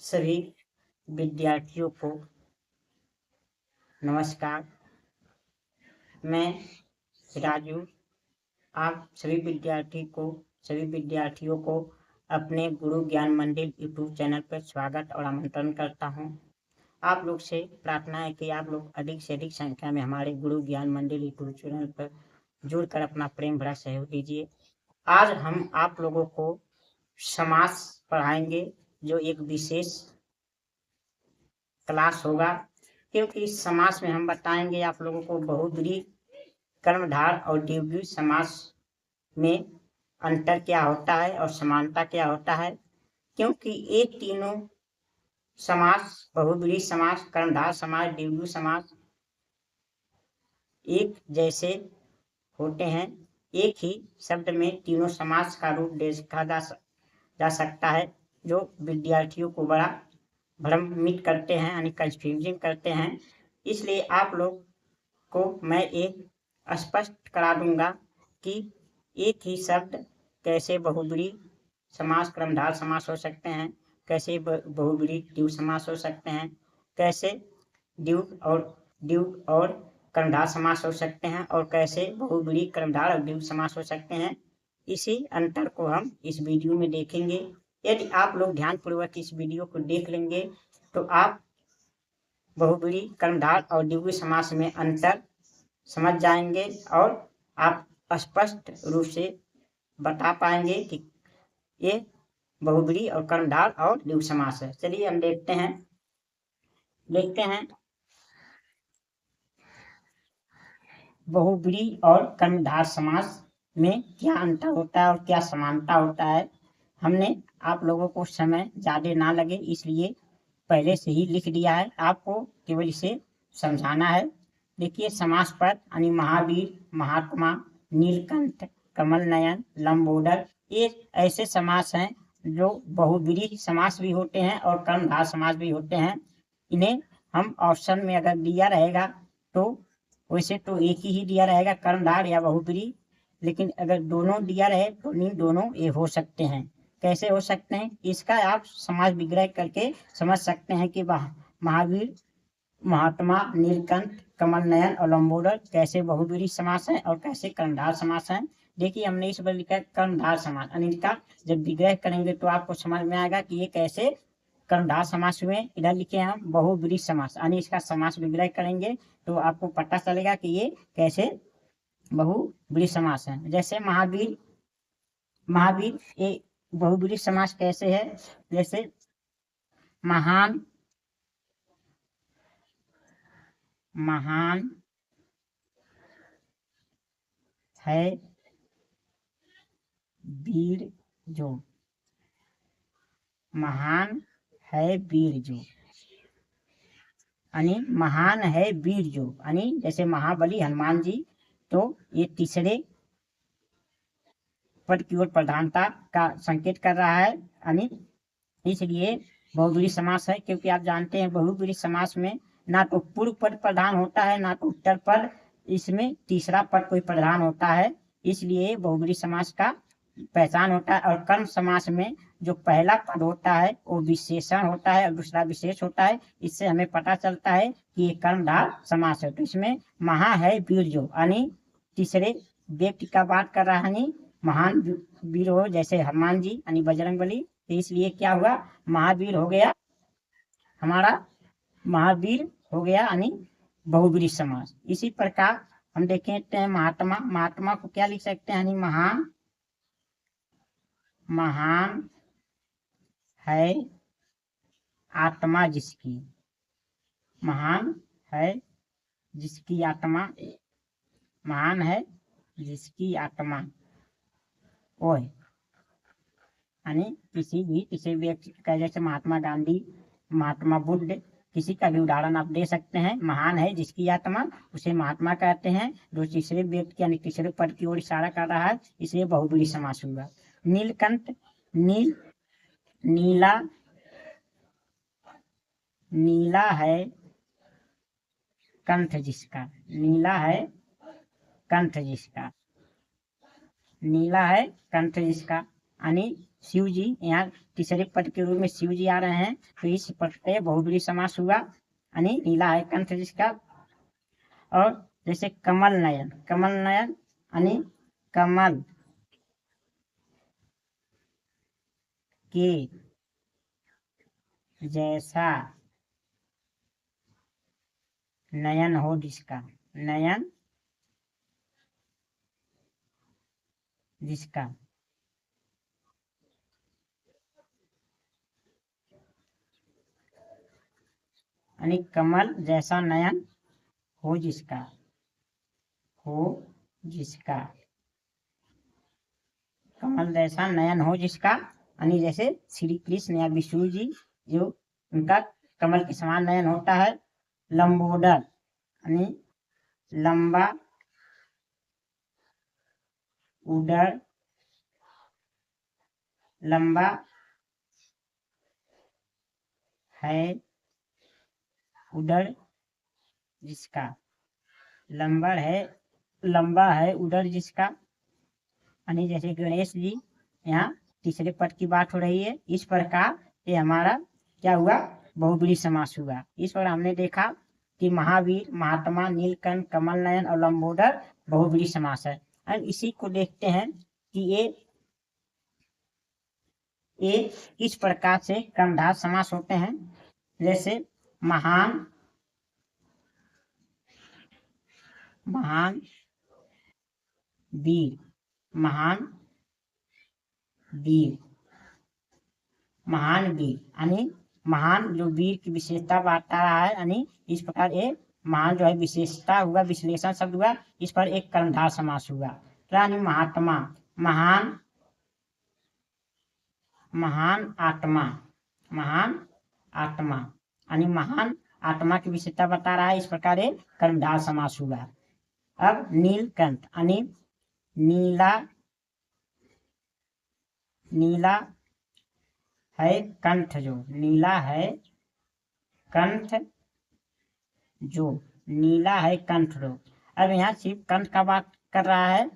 सभी विद्यार्थियों को नमस्कार। मैं राजू आप सभी विद्यार्थियों को अपने गुरु ज्ञान मंदिर यूट्यूब चैनल पर स्वागत और आमंत्रण करता हूं। आप लोग से प्रार्थना है कि आप लोग अधिक से अधिक संख्या में हमारे गुरु ज्ञान मंदिर यूट्यूब चैनल पर जुड़कर अपना प्रेम भरा सहयोग दीजिए। आज हम आप लोगों को समास पढ़ाएंगे, जो एक विशेष क्लास होगा, क्योंकि इस समास में हम बताएंगे आप लोगों को बहुब्रीहि, कर्मधारय और द्विगुणी समास में अंतर क्या होता है और समानता क्या होता है। क्योंकि ये तीनों समास, बहुब्रीहि समास, कर्मधारय समास, द्विगुणी समास एक जैसे होते हैं। एक ही शब्द में तीनों समास का रूप देखा जा सकता है, जो विद्यार्थियों को बड़ा भ्रमित करते हैं, यानी कंफ्यूजिंग करते हैं। इसलिए आप लोग को मैं एक स्पष्ट करा दूंगा कि एक ही शब्द कैसे बहुब्रीहि समास, कर्मधारय समास हो सकते हैं, कैसे बहुब्रीहि द्विगु समास हो सकते हैं, कैसे द्विगु और कर्मधारय समास हो सकते हैं, और कैसे बहुब्रीहि कर्मधारय और द्विगु समास हो सकते हैं। इसी अंतर को हम इस वीडियो में देखेंगे। यदि आप लोग ध्यानपूर्वक इस वीडियो को देख लेंगे तो आप बहुब्रीहि, कर्मधारय और द्विगु समास में अंतर समझ जाएंगे और आप स्पष्ट रूप से बता पाएंगे कि ये बहुब्रीहि और कर्मधारय और द्विगु समास है। चलिए हम देखते हैं बहुब्रीहि और कर्मधारय समास में क्या अंतर होता है और क्या समानता होता है। हमने आप लोगों को समय ज्यादा ना लगे इसलिए पहले से ही लिख दिया है, आपको केवल इसे समझाना है। देखिए, समास पद यानी महावीर, महात्मा, नीलकंठ, कमल नयन, लंबोदर, ये ऐसे समास हैं जो बहुब्रीहि समास भी होते हैं और कर्मधारय समास भी होते हैं। इन्हें हम ऑप्शन में अगर दिया रहेगा तो वैसे तो एक ही दिया रहेगा, कर्मधारय या बहुब्रीहि, लेकिन अगर दोनों दिया रहे तो इन दोनों ये हो सकते हैं। कैसे हो सकते हैं, इसका आप समास विग्रह करके समझ सकते हैं कि महावीर, महात्मा, नीलकंठ, कमल नयन और लंबोदर कैसे बहुब्रीहि समास है और कैसे कर्मधारय समास है। देखिए, हमने इस पर लिखा है कर्मधारय समास, इनका जब विग्रह करेंगे तो आपको समझ में आएगा कि ये कैसे कर्मधारय समास हुए। इधर लिखे हम बहुब्रीहि समास, यानी इसका समास विग्रह करेंगे तो आपको पता चलेगा कि ये कैसे बहुब्रीहि समास है। जैसे महावीर, ये बहुब्रीहि समास कैसे है। जैसे महान है वीर जो, महान है वीर जो, यानी महान है वीर जो, यानी जैसे महाबली हनुमान जी, तो ये तीसरे पद की ओर प्रधानता का संकेत कर रहा है, यानी इसलिए बहुब्रीहि समास है। क्योंकि आप जानते हैं बहुब्रीहि समास में ना तो पूर्व पद प्रधान होता है ना तो उत्तर पद, इसमें तीसरा पद कोई प्रधान होता है, इसलिए बहुब्रीहि समास का पहचान होता है। और कर्म समास में जो पहला पद होता है वो विशेषण होता है और दूसरा विशेष होता है। इससे हमें पता चलता है कि ये कर्मधारय समास है। तो इसमें महा है वीर जो, यानी तीसरे व्यक्ति का बात कर रहा है, महान वीर हो, जैसे हनुमान जी यानी बजरंगबली, तो इसलिए क्या हुआ, महावीर हो गया, हमारा महावीर हो गया, यानी बहुब्रीहि समास। इसी प्रकार हम देखते हैं महात्मा, महात्मा को क्या लिख सकते हैं, यानी महान है आत्मा जिसकी, महान है जिसकी आत्मा, महान है जिसकी आत्मा वो है, यानी किसी व्यक्ति का, जैसे महात्मा गांधी, महात्मा बुद्ध, किसी का भी उदाहरण आप दे सकते हैं। महान है जिसकी आत्मा, उसे महात्मा कहते हैं। जो तीसरे व्यक्ति यानी तीसरे पद की ओर इशारा कर रहा है, इसलिए बहुब्रीहि समास हुआ। नीलकंठ, नीला है कंठ जिसका, नीला है कंठ जिसका, नीला है कंठ जिसका, यानी शिव जी, यहाँ तीसरे पद के रूप में शिव जी आ रहे हैं, तो इस पद पे बहुब्रीहि समास हुआ, यानी नीला है कंठ जिसका। और जैसे कमल नयन, कमल नयन यानी कमल के जैसा नयन हो जिसका, नयन जिसका, यानी कमल जैसा नयन हो जिसका, हो जिसका, कमल जैसा नयन हो जिसका, यानी जैसे श्री कृष्ण या विष्णु जी जो उनका कमल के समान नयन होता है। लंबोदर यानी लंबा उदर, लंबा है उदर जिसका, लंबा है उदर जिसका, यानी जैसे गणेश जी, यहाँ तीसरे पद की बात हो रही है। इस प्रकार ये हमारा क्या हुआ, बहुब्रीहि समास हुआ। इस पर हमने देखा कि महावीर, महात्मा, नीलकंठ, कमल नयन और लंबोदर बहुब्रीहि समास है। अब इसी को देखते हैं कि ये किस प्रकार से कर्मधारय समास होते हैं। जैसे महान, महान वीर, महान वीर, महान वीर यानी महान जो वीर की विशेषता बता रहा है, यानी इस प्रकार ये महान जो है विशेषता हुआ, विश्लेषण शब्द हुआ, इस पर एक कर्मधारय समास हुआ। यानी महात्मा, महान, महान आत्मा, महान आत्मा यानी महान आत्मा की विशेषता बता रहा है, इस प्रकार एक कर्मधारय समास हुआ। अब नीलकंठ यानी नीला, नीला है कंठ जो, नीला है कंठ जो, नीला है कंठ जो। अब यहाँ सिर्फ कंठ का बात कर रहा है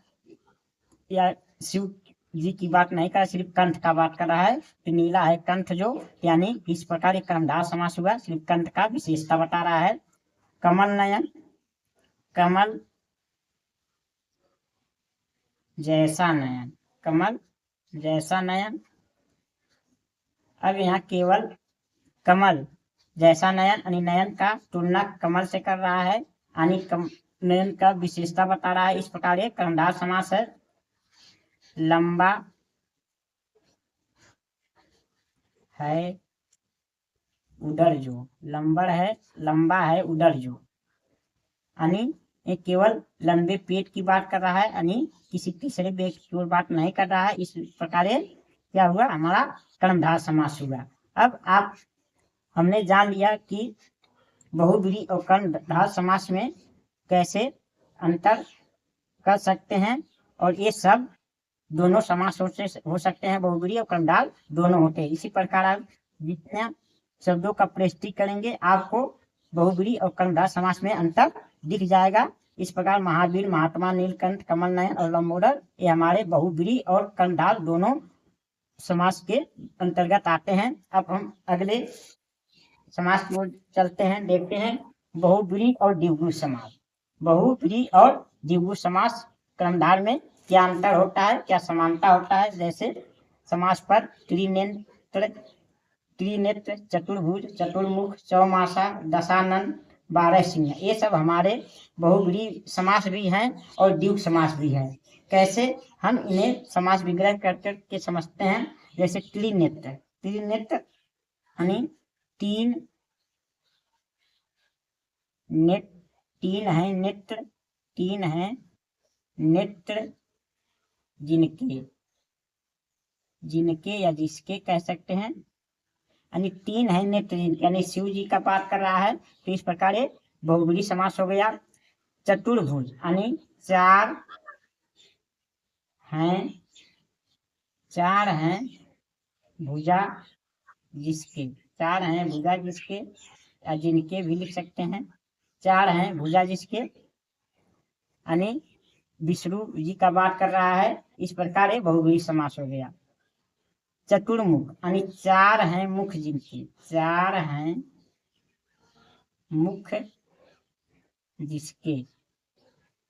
या शिव जी की बात नहीं कर रहा, सिर्फ कंठ का बात कर रहा है। तो नीला है कंठ जो, यानी इस प्रकार एक कर्मधारय समास हुआ, सिर्फ कंठ का विशेषता बता रहा है। कमल नयन, कमल जैसा नयन, कमल जैसा नयन। अब यहाँ केवल कमल जैसा नयन यानी नयन का तुलना कमल से कर रहा है, यानी नयन का विशेषता बता रहा है, इस प्रकार ये कर्मधारय समास है। लंबा है उदर जो, लंबा है उदर जो, यानी ये केवल लंबे पेट की बात कर रहा है, यानी किसी तीसरे व्यक्ति की ओर बात नहीं कर रहा है। इस प्रकार क्या हुआ, हमारा कर्मधारय समास हुआ। अब हमने जान लिया कि बहुब्रीहि और कर्मधारय समास में कैसे अंतर कर सकते हैं, और ये सब दोनों समास हो सकते हैं, बहुब्रीहि और कर्मधारय दोनों होते हैं। इसी प्रकार आप जितने शब्दों का प्रस्तुत करेंगे आपको बहुब्रीहि और कर्मधारय समास में अंतर दिख जाएगा। इस प्रकार महावीर, महात्मा, नीलकंठ, कमल नयन और लंबोदर ये हमारे बहुब्रीहि और कर्मधारय दोनों समास के अंतर्गत आते हैं। अब हम अगले समास की ओर चलते हैं, देखते हैं बहुब्रीहि और द्विगु समास। बहुब्रीहि और द्विगु समास कर्मधारय में क्या अंतर होता है, क्या समानता होता है। जैसे समास पर त्रिनेत्र, त्रिनेत्र, चतुर्भुज, चतुर्मुख, चौमासा, दशानन, 12 सिंह, ये सब हमारे बहुब्रीहि समास भी हैं और द्विगु समास भी हैं। कैसे हम इन्हें समास विग्रह करके समझते हैं। जैसे त्रिनेत्र, त्रिनेत्र यानी तीन है नेत्र, तीन है नेत्र जिनके या जिसके कह सकते हैं, यानी तीन है नेत्र, यानी शिव जी का बात कर रहा है, तो इस प्रकार ये बहुब्रीहि समास हो गया। चतुर्भुज यानी चार हैं भुजा जिसके, चार हैं भुजा जिसके, या जिनके भी लिख सकते हैं। चार हैं भुजा जिसके, यानी विष्णु जी का बात कर रहा है, इस प्रकार ये बहुब्रीहि समास हो गया। चतुर्मुख यानी चार हैं मुख जिनके, चार हैं मुख जिसके,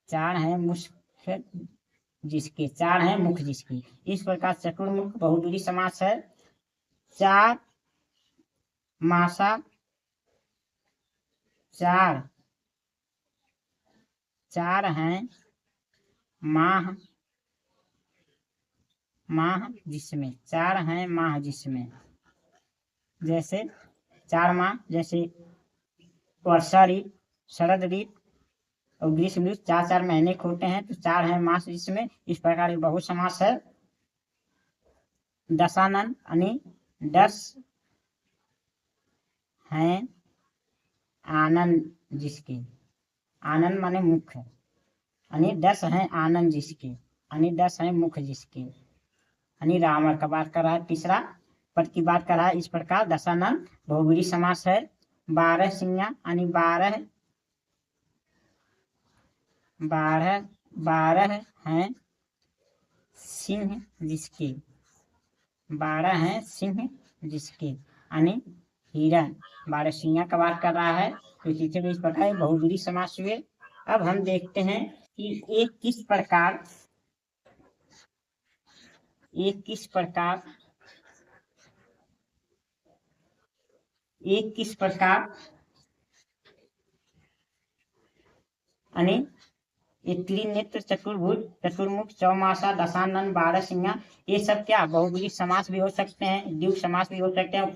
चार हैं मुख जिसके, चार हैं मुख जिसके। इस प्रकार चतुर्मुख बहुब्रीहि समास है। चार मासा, चार, चार हैं माह, माह जिसमें, चार हैं माह जिसमें। जैसे चार माह, जैसे वर्षा ऋतु, शरद ऋतु और ग्रीष्म ऋतु, चार चार महीने के होते हैं, तो चार हैं मास जिसमें। इस प्रकार ये बहु समास है। दशानन यानी 10 हैं आनंद जिसके, आनंद माने मुख है, यानी 10 हैं आनंद जिसके, यानी 10 हैं मुख जिसके, यानी रावण का बात कर रहा है, तीसरा पद की बात कर रहा है। इस प्रकार दशानन बहुब्रीहि समास है। 12 सिंहा यानी 12, 12, 12 हैं सिंह जिसके, 12 हैं सिंह जिसके, यानी हिरण, 12 सिंह का बात कर रहा है। तो इस प्रकार बहुब्रीहि समास हुए। अब हम देखते हैं कि एक किस प्रकार, एक किस प्रकार, एक किस प्रकार यानी त्रिनेत्र, चतुर्भुज, चतुर्मुख, चौमासा, दशानन, 12 सिंहा, ये सब क्या बहुब्रीहि समास भी हो सकते हैं, द्विगु समास भी हो सकते हैं, और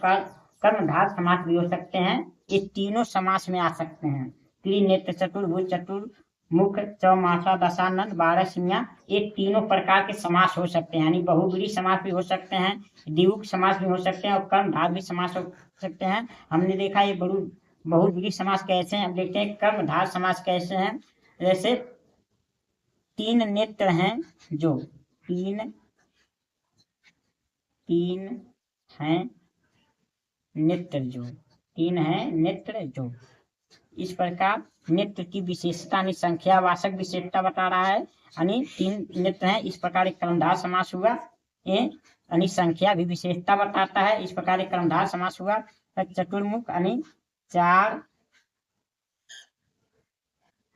कर्मधारय समास भी हो सकते हैं। ये तीनों समास में आ सकते हैं। त्रिनेत्र, चतुर्भुज, चतुर्मुख, चौमासा, दशानन, 12 सिंहा, ये तीनों प्रकार के समास हो सकते हैं, यानी बहुब्रीहि समास भी हो सकते हैं, द्विगु समास भी हो सकते हैं, और कर्मधारय भी समास हो सकते हैं। हमने देखा ये बहुब्रीहि समास कैसे हैं। अब देखते हैं कर्मधारय समास कैसे हैं। जैसे 3 नेत्र हैं जो, 3 हैं नेत्र जो, 3 हैं नेत्र जो। इस प्रकार नेत्र की विशेषता यानी संख्यावाचक विशेषता बता रहा है, यानी 3 नेत्र हैं। इस प्रकार एक कर्मधारय समास हुआ। यानी संख्या भी विशेषता बताता है। इस प्रकार एक कर्मधारय समास हुआ। चतुर्मुख यानी 4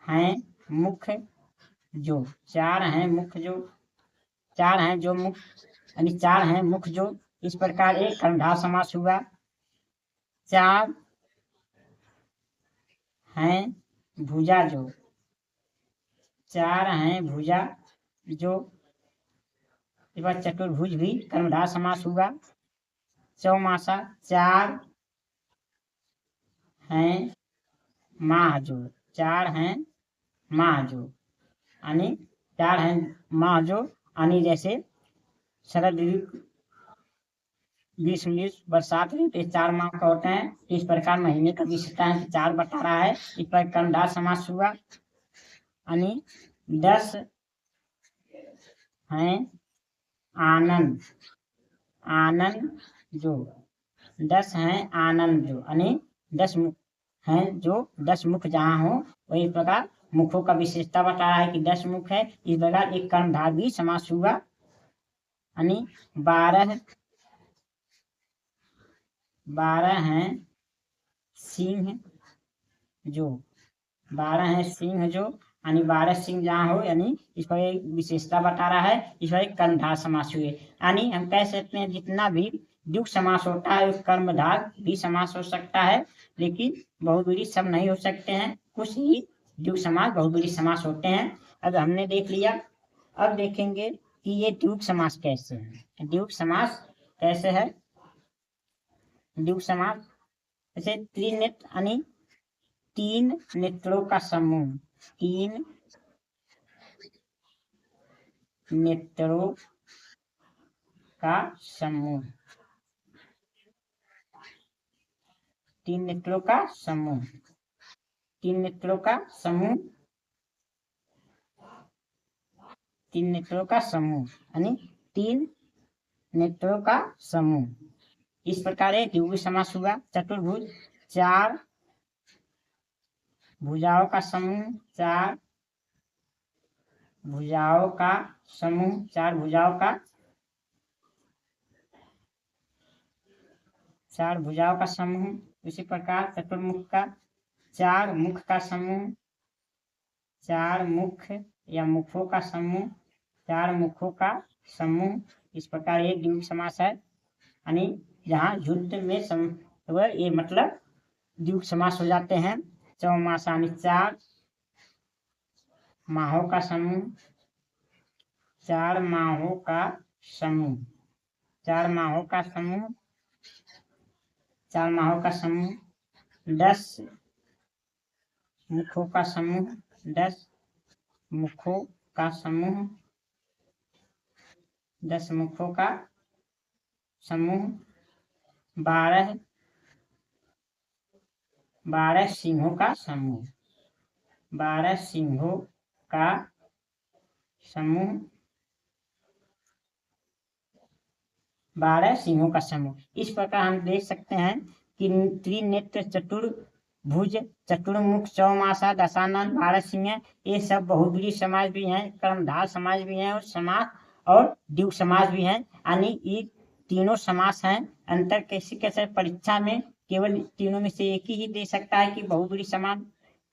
हैं मुख जो, 4 हैं मुख जो, 4 हैं जो मुख, यानी 4 हैं मुख जो। इस प्रकार एक कर्मधारय समास हुआ। 4 हैं भुजा जो, 4 हैं भुजा जो। इस बार चतुर्भुज भी कर्मधारय समास हुआ। चौमासा, 4 हैं माह जो, 4 हैं माह जो, यानी 4 हैं माह जो, यानी जैसे शरद ऋतु, ग्रीष्म ऋतु, बरसात ऋतु, ये 4 माह का होते हैं। इस प्रकार महीने का विशेषता है 4 बता रहा है। इस पर कर्मधारय समास हुआ, यानी 10 हैं आनंद, आनंद जो, 10 हैं आनंद जो, यानी 10 मुख हैं जो, 10 मुख जहाँ हो वही प्रकार मुखों का विशेषता बता रहा है कि 10 मुख है। इस प्रकार एक कर्मधारय भी समास हुआ, यानी 12 हैं सिंह जो, 12 हैं सिंह जो, यानी 12 सिंह जहाँ हो, यानी इस पर एक विशेषता बता रहा है। इस पर एक कर्मधारय समास हुए। यानी हम कह सकते हैं जितना भी द्विगु समास होता है कर्मधारय भी समास हो सकता है, लेकिन बहुब्रीहि सब नहीं हो सकते हैं। कुछ ही द्विगु समास बहुब्रीहि समास होते हैं। अब हमने देख लिया। अब देखेंगे कि ये द्विगु समास कैसे है। द्विगु समास कैसे है। द्विगु समास जैसे त्रिनेत्र यानी 3 नेत्रों का समूह, 3 नेत्रों का समूह, 3 नेत्रों का समूह, 3 नेत्रों का समूह, 3 नेत्रों का समूह, यानी 3 नेत्रों का समूह। इस प्रकार एक द्विगु समास हुआ। चतुर्भुज, 4 भुजाओं का समूह, 4 भुजाओं का समूह, 4 भुजाओं का 4 भुजाओं का समूह। इसी प्रकार चतुर्मुख का 4 मुख का समूह, 4 मुख या मुखों का समूह, 4 मुखों का समूह। इस प्रकार ये द्विगु समास है, यानी जहाँ युद्ध में ये मतलब द्विगु समास हो जाते हैं। चौमासानी 4 माहों का समूह, 4 माहों का समूह, 4 माहों का समूह, 4 माहों का समूह। 10 मुखों का समूह, 10 मुखों का समूह, 10 मुखों का समूह। 12 सिंहों का समूह, 12 सिंहों का समूह, 12 सिंहों का समूह। इस प्रकार हम देख सकते हैं कि त्रिनेत्र, चतुर्भुज, चतुर्मुख, चौमासा, दशानन, 12 सिंह, ये सब बहुब्रीहि समाज भी हैं, कर्मधार समाज भी हैं, और समास और द्विगु समास भी हैं। यानी ये तीनों समास हैं। अंतर कैसे परीक्षा में केवल तीनों में से एक ही दे सकता है कि बहुब्रीहि समास,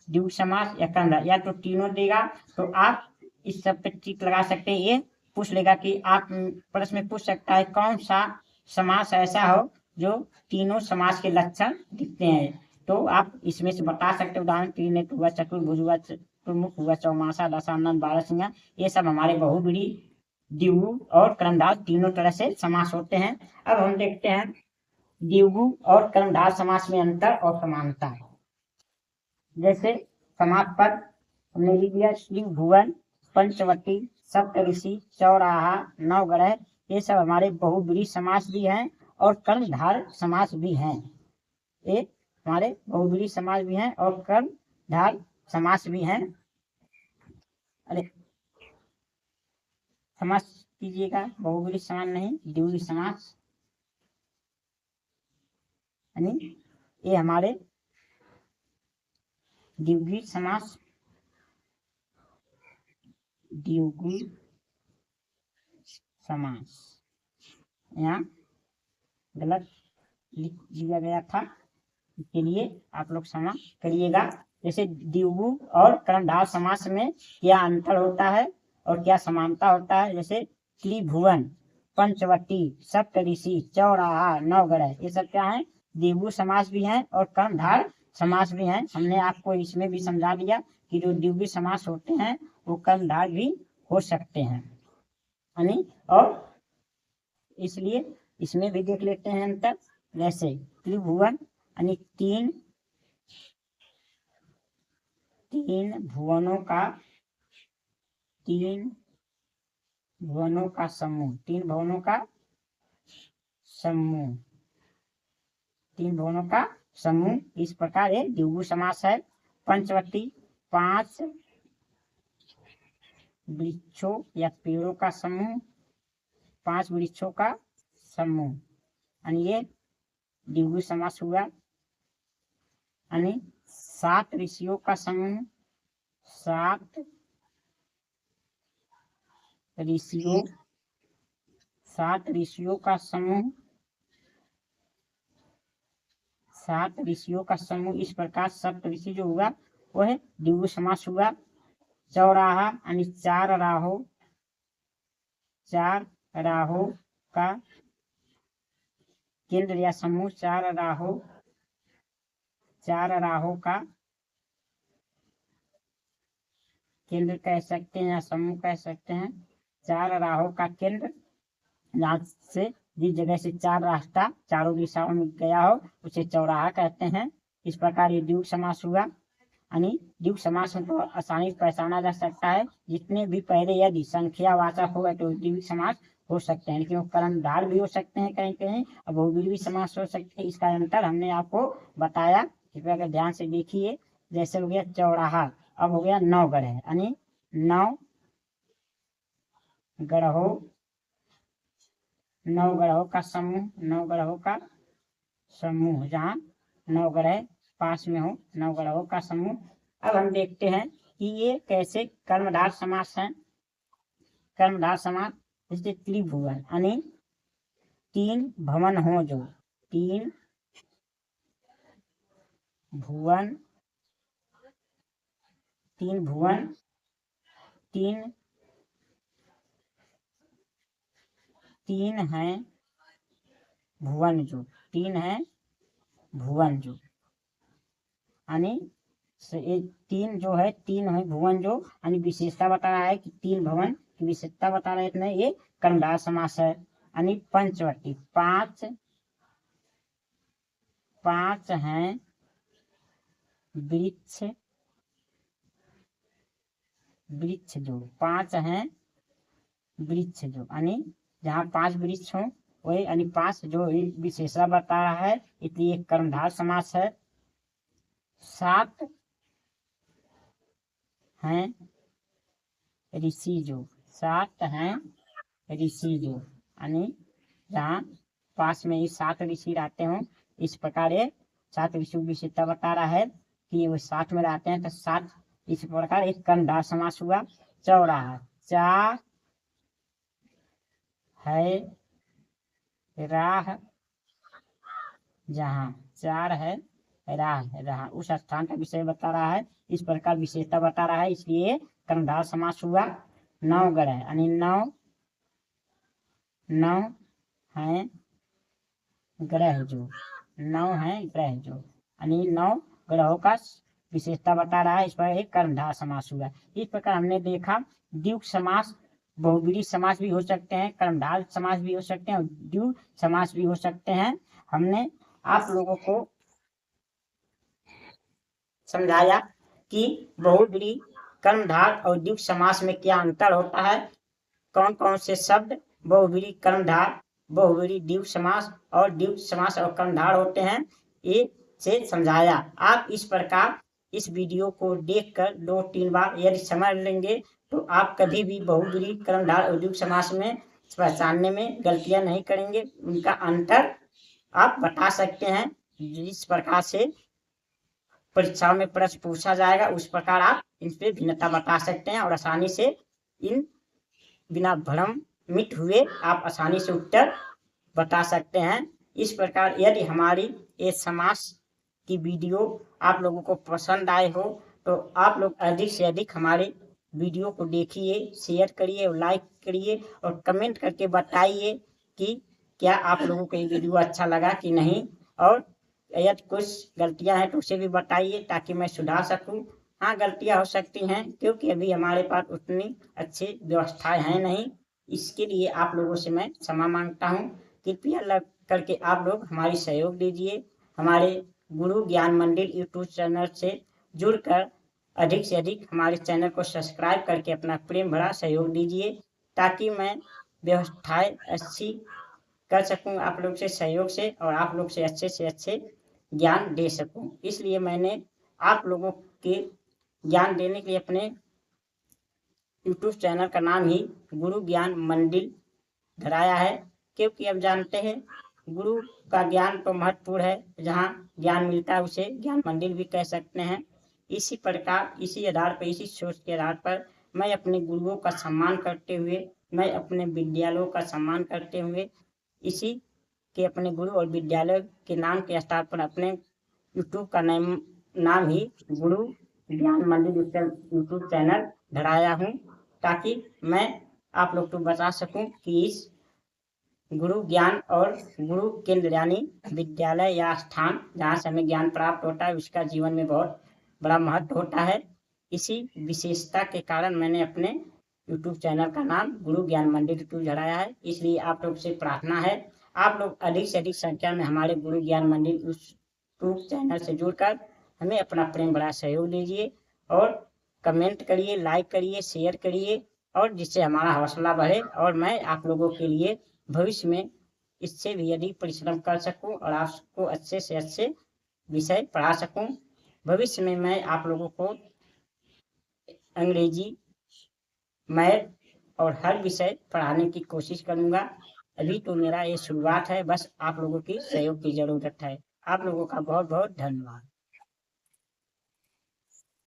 द्विगु समास या कर्मधार, या तो तीनों देगा तो आप इस सब पे टिक लगा सकते हैं। ये पूछ लेगा कि आप प्रश्न में पूछ सकता है कौन सा समास ऐसा हो जो तीनों समास के लक्षण दिखते हैं, तो आप इसमें से बता सकते हो। उदाहरण त्रिनेत्र हुआ, चतुर्भुज हुआ, चतुर्मुख हुआ, चौमासा, दशानन, 12 सिंह, ये सब हमारे बहुब्रीहि, द्विगु और कर्मधार तीनों तरह से समास होते हैं। अब हम देखते हैं द्विगु और कर्मधार समास में अंतर और समानता। जैसे समास पद हमने लिख दिया, श्री भुवन, पंचवटी, सप्तऋषि, चौराहा, नवग्रह, ये सब हमारे बहुब्रीहि समास भी हैं और कर्मधार समास भी हैं। ये हमारे बहुब्रीहि समास भी हैं और कर्मधार समास भी हैं। अरे समास कीजिएगा, बहुब्रीहि समास नहीं, द्विगु समास। यानी ये हमारे द्विगु समास, द्विगु समास यहाँ गलत लिख दिया गया था, इसके लिए आप लोग क्षमा करिएगा। जैसे द्विगु और कर्मधार समास में क्या अंतर होता है और क्या समानता होता है। जैसे त्रिभुवन, पंचवटी, सप्तऋषि, चौराहा, नवग्रह, ये सब क्या है, द्विगु समास भी हैं और कर्मधार समास भी हैं। हमने आपको इसमें भी समझा दिया कि जो द्विगु समास होते हैं वो कर्मधार भी हो सकते हैं, यानी और इसलिए इसमें भी देख लेते हैं अंतर। जैसे त्रिभुवन यानी तीन भुवनों का समूह, 3 भुवनों का समूह, 3 भुवनों का समूह। इस प्रकार ये द्विगु समास है। पंचवटी 5 वृक्षों या पेड़ों का समूह, 5 वृक्षों का समूह, यानी ये द्विगु समास हुआ। यानी 7 ऋषियों का समूह, 7 ऋषियों का समूह, 7 ऋषियों का समूह। इस प्रकार सप्तऋषि जो हुआ वो है द्विगु समास हुआ। चौराहा यानी 4 राहों का केंद्र या समूह, 4 राहों का केंद्र कह सकते हैं या समूह कह सकते हैं। 4 राहों का केंद्र, जहाँ से जिस जगह से 4 रास्ता चारों दिशाओं में गया हो उसे चौराहा कहते हैं। इस प्रकार ये द्विगु समास हुआ। यानी द्विगु समास को आसानी से पहचाना जा सकता है। जितने भी पहले यदि संख्यावाचक होगा तो द्विगु समास हो सकते हैं, लेकिन कर्मधार भी हो सकते हैं कहीं कहीं, और बहुब्रीहि समास हो सकते हैं। इसका अंतर हमने आपको बताया, कृपया कर ध्यान से देखिए। जैसे हो गया चौराहा, अब हो गया नवग्रह, यानी 9 ग्रहों का समूह, 9 ग्रहों का समूह, जहाँ 9 ग्रह पास में हो, 9 ग्रहों का समूह। अब हम देखते हैं कि ये कैसे कर्मधार समास है। कर्मधार समास जैसे त्रिभुवन, यानी 3 भवन हो, जो 3 भुवन, 3 भुवन, 3 है भुवन जो, 3 है भुवन जो, यानी 3 जो है, 3 है भुवन जो, यानी विशेषता बता रहा है कि 3 भवन की विशेषता बता रहे हैं, ये कर्मधारय समास है। यानी पंचवटी, 5 हैं वृक्ष जो, 5 हैं वृक्ष जो, यानी जहाँ 5 वृक्ष हो वही, यानी 5 जो विशेषता बता रहा है, इसलिए कर्मधारय समास है। 7 हैं ऋषि जो, 7 हैं ऋषि जो, यानी जहाँ पास में ही 7 ऋषि रहते हो, इस प्रकार ये 7 ऋषि विशेषता बता रहा है कि वो 7 में रहते हैं, तो 7 इस प्रकार एक कर्मधारय समास हुआ। चौराहा, 4 है राह जहाँ, 4 है राह उस स्थान का विषय बता रहा है, इस प्रकार विशेषता बता रहा है, इसलिए कर्मधारय समास हुआ। 9 ग्रह, यानी 9 है ग्रह जो, 9 है ग्रह जो, यानी 9 ग्रहों का विशेषता बता रहा है, इस पर एक कर्मधारय समास हुआ। इस प्रकार हमने देखा द्विगु समास, बहुब्रीहि समास भी हो सकते हैं, कर्मधारय समास भी हो सकते हैं और द्विगु समास भी हो सकते हैं। हमने आप लोगों को समझाया कि बहुब्रीहि, कर्मधारय और द्विगु समास में क्या अंतर होता है, कौन कौन से शब्द बहुब्रीहि, कर्मधारय, बहुब्रीहि, द्विगु समास और द्विगु समास और कर्मधारय होते हैं, ये से समझाया। आप इस प्रकार इस वीडियो को देखकर 2-3 बार यदि समझ लेंगे तो आप कभी भी बहुब्रीहि, कर्मधारय और द्विगु समास में पहचानने में गलतियां नहीं करेंगे, उनका अंतर आप बता सकते हैं। जिस प्रकार से परीक्षाओं में प्रश्न पूछा जाएगा उस प्रकार आप इन पे भिन्नता बता सकते हैं और आसानी से इन बिना भ्रमित हुए आप आसानी से उत्तर बता सकते हैं। इस प्रकार यदि हमारी ये समास की वीडियो आप लोगों को पसंद आए हो तो आप लोग अधिक से अधिक हमारे वीडियो को देखिए, शेयर करिए और लाइक करिए और कमेंट करके बताइए कि क्या आप लोगों को ये वीडियो अच्छा लगा कि नहीं, और यदि कुछ गलतियां हैं तो उसे भी बताइए ताकि मैं सुधार सकूं। हाँ, गलतियां हो सकती हैं क्योंकि अभी हमारे पास उतनी अच्छी व्यवस्थाएं हैं नहीं, इसके लिए आप लोगों से मैं क्षमा मांगता हूँ। कृपया करके आप लोग हमारी सहयोग दीजिए, हमारे गुरु ज्ञान मंदिर यूट्यूब चैनल से जुड़कर अधिक से अधिक हमारे चैनल को सब्सक्राइब करके अपना प्रेम भरा सहयोग दीजिए ताकि मैं व्यवस्थाएं अच्छी कर सकूं आप लोग से सहयोग से और आप लोग से अच्छे ज्ञान दे सकूं। इसलिए मैंने आप लोगों के ज्ञान देने के लिए अपने यूट्यूब चैनल का नाम ही गुरु ज्ञान मंदिर धराया है, क्योंकि अब जानते हैं गुरु का ज्ञान तो महत्वपूर्ण है, जहाँ ज्ञान मिलता है उसे ज्ञान मंदिर भी कह सकते हैं। इसी प्रकार इसी आधार पर, इसी सोच के आधार पर मैं अपने गुरुओं का सम्मान करते हुए, मैं अपने विद्यालयों का सम्मान करते हुए, इसी के अपने गुरु और विद्यालय के नाम के स्थान पर अपने यूट्यूब का नाम ही गुरु ज्ञान मंदिर यूट्यूब चैनल धराया हूँ, ताकि मैं आप लोग को बता सकूं कि इस गुरु ज्ञान और गुरु केंद्र यानी विद्यालय या स्थान जहाँ से हमें ज्ञान प्राप्त होता है उसका जीवन में बहुत बड़ा महत्व होता है। इसी विशेषता के कारण मैंने अपने यूट्यूब चैनल का नाम गुरु ज्ञान मंदिर यूट्यूब धराया है। इसलिए आप लोग से प्रार्थना है आप लोग अधिक से अधिक संख्या में हमारे गुरु ज्ञान मंदिर यूट्यूब चैनल से जुड़कर हमें अपना प्रेम बड़ा सहयोग दीजिए और कमेंट करिए, लाइक करिए, शेयर करिए, और जिससे हमारा हौसला बढ़े और मैं आप लोगों के लिए भविष्य में इससे भी अधिक परिश्रम कर सकूं और आपको अच्छे से अच्छे विषय पढ़ा सकूं। भविष्य में मैं आप लोगों को अंग्रेजी, मैथ और हर विषय पढ़ाने की कोशिश करूंगा। अभी तो मेरा ये शुरुआत है, बस आप लोगों की सहयोग की जरूरत है। आप लोगों का बहुत बहुत धन्यवाद।